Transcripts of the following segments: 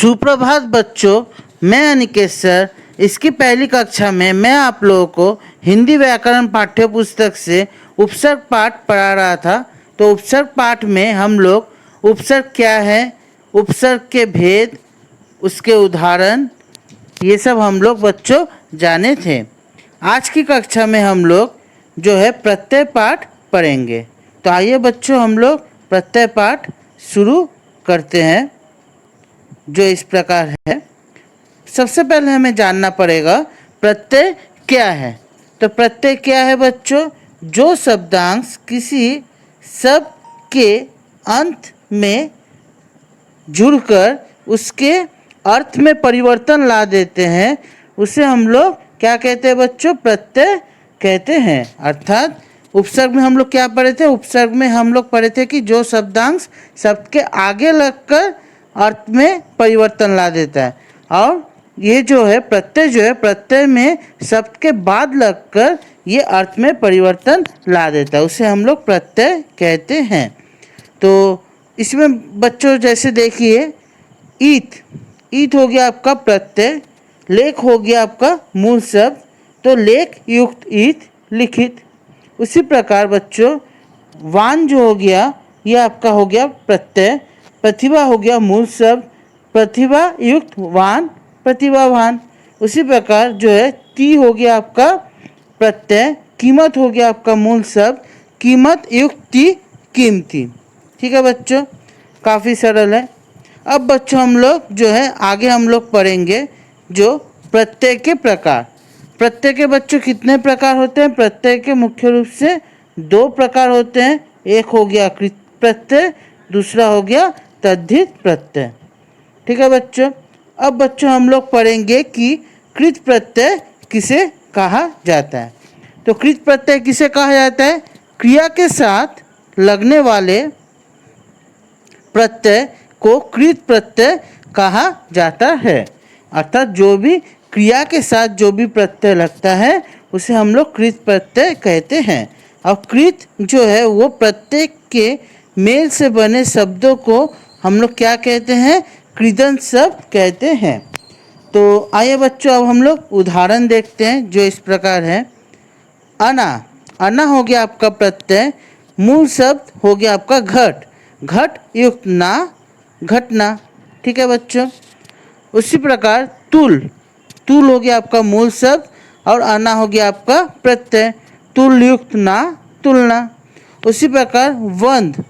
सुप्रभात बच्चों, मैं अनिकेत सर। इसकी पहली कक्षा में मैं आप लोगों को हिंदी व्याकरण पाठ्य पुस्तक से उपसर्ग पाठ पढ़ा रहा था। तो उपसर्ग पाठ में हम लोग उपसर्ग क्या है, उपसर्ग के भेद, उसके उदाहरण, ये सब हम लोग बच्चों जाने थे। आज की कक्षा में हम लोग जो है प्रत्यय पाठ पढ़ेंगे। तो आइए बच्चों, हम लोग प्रत्यय पाठ शुरू करते हैं, जो इस प्रकार है। सबसे पहले हमें जानना पड़ेगा प्रत्यय क्या है। तो प्रत्यय क्या है बच्चों? जो शब्दांश किसी शब्द के अंत में जुड़कर उसके अर्थ में परिवर्तन ला देते हैं, उसे हम लोग क्या कहते हैं बच्चों? प्रत्यय कहते हैं। अर्थात उपसर्ग में हम लोग क्या पढ़े थे? उपसर्ग में हम लोग पढ़े थे कि जो शब्दांश शब्द के आगे लगकर अर्थ में परिवर्तन ला देता है, और ये जो है प्रत्यय, जो है प्रत्यय में शब्द के बाद लगकर ये अर्थ में परिवर्तन ला देता है, उसे हम लोग प्रत्यय कहते हैं। तो इसमें बच्चों जैसे देखिए, ईत, ईत हो गया आपका प्रत्यय, लेख हो गया आपका मूल शब्द, तो लेख युक्त ईत लिखित। उसी प्रकार बच्चों वान जो हो गया, ये आपका हो गया प्रत्यय, प्रतिभा हो गया मूल शब्द, प्रतिभा युक्त वान, प्रतिभावान। उसी प्रकार जो है ती हो गया आपका प्रत्यय, कीमत हो गया आपका मूल शब्द, कीमत युक्त ती, कीमती। ठीक है बच्चों, काफ़ी सरल है। अब बच्चों हम लोग जो है आगे हम लोग पढ़ेंगे जो प्रत्यय के प्रकार। प्रत्यय के बच्चों कितने प्रकार होते हैं? प्रत्यय के मुख्य रूप से दो प्रकार होते हैं। एक हो गया कृत प्रत्यय, दूसरा हो गया तद्धित प्रत्यय। ठीक है बच्चों। अब बच्चों हम लोग पढ़ेंगे कि कृत प्रत्यय किसे कहा जाता है। तो कृत प्रत्यय किसे कहा जाता है? क्रिया के साथ लगने वाले प्रत्यय को कृत प्रत्यय कहा जाता है। अर्थात जो भी क्रिया के साथ जो भी प्रत्यय लगता है उसे हम लोग कृत प्रत्यय कहते हैं। और कृत जो है वो प्रत्येक के मेल से बने शब्दों को हम लोग क्या कहते हैं? कृदंत शब्द कहते हैं। तो आइए बच्चों अब हम लोग उदाहरण देखते हैं, जो इस प्रकार है। अना, अना हो गया आपका प्रत्यय, मूल शब्द हो गया आपका घट, घट युक्त ना, घटना। ठीक है बच्चों। उसी प्रकार तुल, तुल हो गया आपका मूल शब्द और अना हो गया आपका प्रत्यय, तुल युक्त ना, तुलना। उसी प्रकार वंद,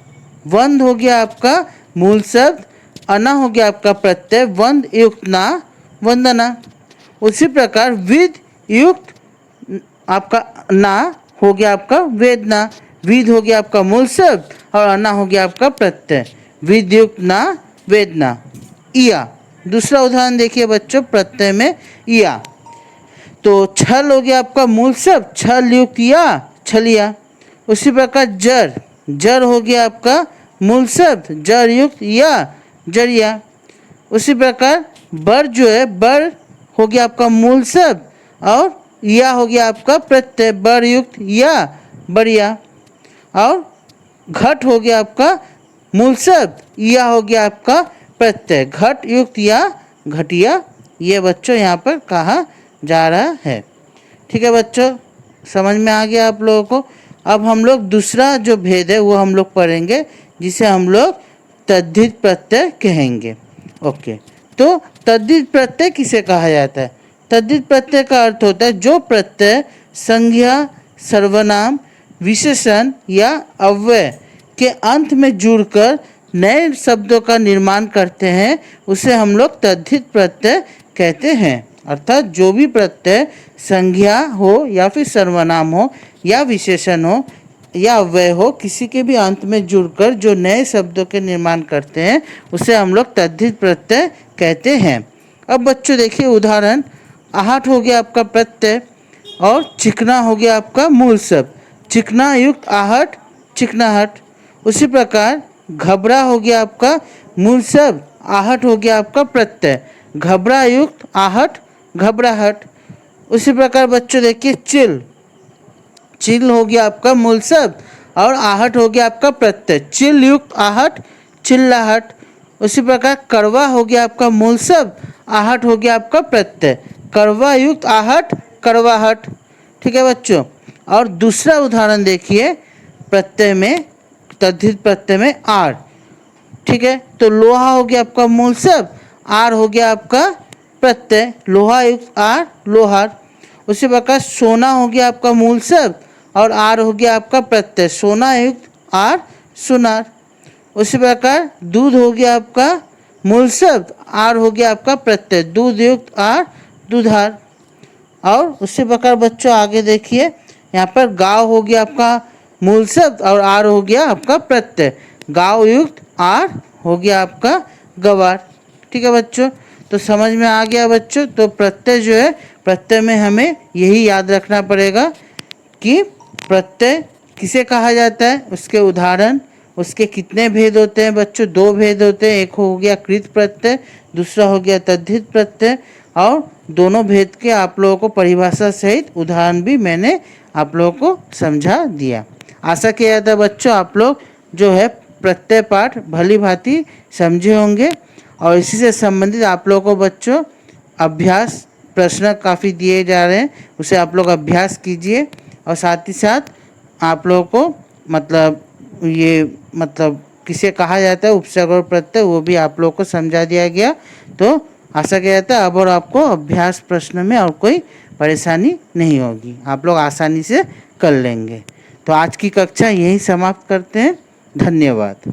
वंद हो गया आपका मूल शब्द, अना हो गया आपका प्रत्यय, वंद युक्त ना, वंदना। उसी प्रकार विद युक्त आपका ना हो गया आपका वेदना, विद हो गया आपका मूल शब्द और अना हो गया आपका प्रत्यय, विद युक्त ना, वेदना। इया, दूसरा उदाहरण देखिए बच्चों प्रत्यय में इया। तो छल हो गया आपका मूल शब्द, छल युक्त या, छलिया। उसी प्रकार जर, जर हो गया आपका मूल शब्द, जर युक्त या, जरिया। उसी प्रकार बर जो है, बर हो गया आपका मूल शब्द और या हो गया आपका प्रत्यय, बर युक्त या, बरिया। और घट हो गया आपका मूल शब्द, या हो गया आपका प्रत्यय, घट युक्त या, घटिया। ये बच्चों यहाँ पर कहा जा रहा है। ठीक है बच्चों, समझ में आ गया आप लोगों को। अब हम लोग दूसरा जो भेद है वो हम लोग पढ़ेंगे, जिसे हम लोग तद्धित प्रत्यय कहेंगे। ओके, तो तद्धित प्रत्यय किसे कहा जाता है? तद्धित प्रत्यय का अर्थ होता है जो प्रत्यय संज्ञा, सर्वनाम, विशेषण या अव्यय के अंत में जुड़कर नए शब्दों का निर्माण करते हैं, उसे हम लोग तद्धित प्रत्यय कहते हैं। अर्थात जो भी प्रत्यय संज्ञा हो या फिर सर्वनाम हो या विशेषण हो या अव्यय हो, किसी के भी अंत में जुड़कर जो नए शब्दों के निर्माण करते हैं, उसे हम लोग तद्धित प्रत्यय कहते हैं। अब बच्चों देखिए उदाहरण, आहट हो गया आपका प्रत्यय और चिकना हो गया आपका मूल शब्द, चिकना युक्त आहट, चिकनाहट। उसी प्रकार घबरा हो गया आपका मूल शब्द, आहट हो गया आपका प्रत्यय, घबरा युक्त आहट, घबराहट। उसी प्रकार बच्चों देखिए चिल, चिल हो गया आपका मूल शब्द और आहट हो गया आपका प्रत्यय, चिल युक्त आहट, चिल्लाहट। उसी प्रकार करवा हो गया आपका मूल शब्द, आहट हो गया आपका प्रत्यय, करवा युक्त आहट करवाहट। ठीक है बच्चों। और दूसरा उदाहरण देखिए, प्रत्यय में, तद्धित प्रत्यय में आर। ठीक है, तो लोहा हो गया आपका मूल शब्द, आर हो गया आपका प्रत्यय, लोहा युक्त आर लोहार। उसी प्रकार सोना हो गया आपका मूल शब्द और आर हो गया आपका प्रत्यय, सोना युक्त आर सुनार। उसी प्रकार दूध हो गया आपका मूल शब्द, आर हो गया आपका प्रत्यय, दूध युक्त आर दूधार। और उसी प्रकार बच्चों आगे देखिए, यहाँ पर गांव हो गया आपका मूल शब्द और आर हो गया आपका प्रत्यय, गांव युक्त आर हो गया आपका गवार। ठीक है बच्चों, तो समझ में आ गया बच्चों। तो प्रत्यय जो है, प्रत्यय में हमें यही याद रखना पड़ेगा कि प्रत्यय किसे कहा जाता है, उसके उदाहरण, उसके कितने भेद होते हैं बच्चों, दो भेद होते हैं, एक हो गया कृत प्रत्यय, दूसरा हो गया तद्धित प्रत्यय। और दोनों भेद के आप लोगों को परिभाषा सहित उदाहरण भी मैंने आप लोगों को समझा दिया। आशा किया जाता है बच्चों आप लोग जो है प्रत्यय पाठ भली भांति समझे होंगे। और इसी से संबंधित आप लोगों को बच्चों अभ्यास प्रश्न काफ़ी दिए जा रहे हैं, उसे आप लोग अभ्यास कीजिए। और साथ ही साथ आप लोगों को किसे कहा जाता है उपसर्ग और प्रत्यय, वो भी आप लोगों को समझा दिया गया। तो आशा किया जाता है अब और आपको अभ्यास प्रश्न में और कोई परेशानी नहीं होगी, आप लोग आसानी से कर लेंगे। तो आज की कक्षा यहीं समाप्त करते हैं। धन्यवाद।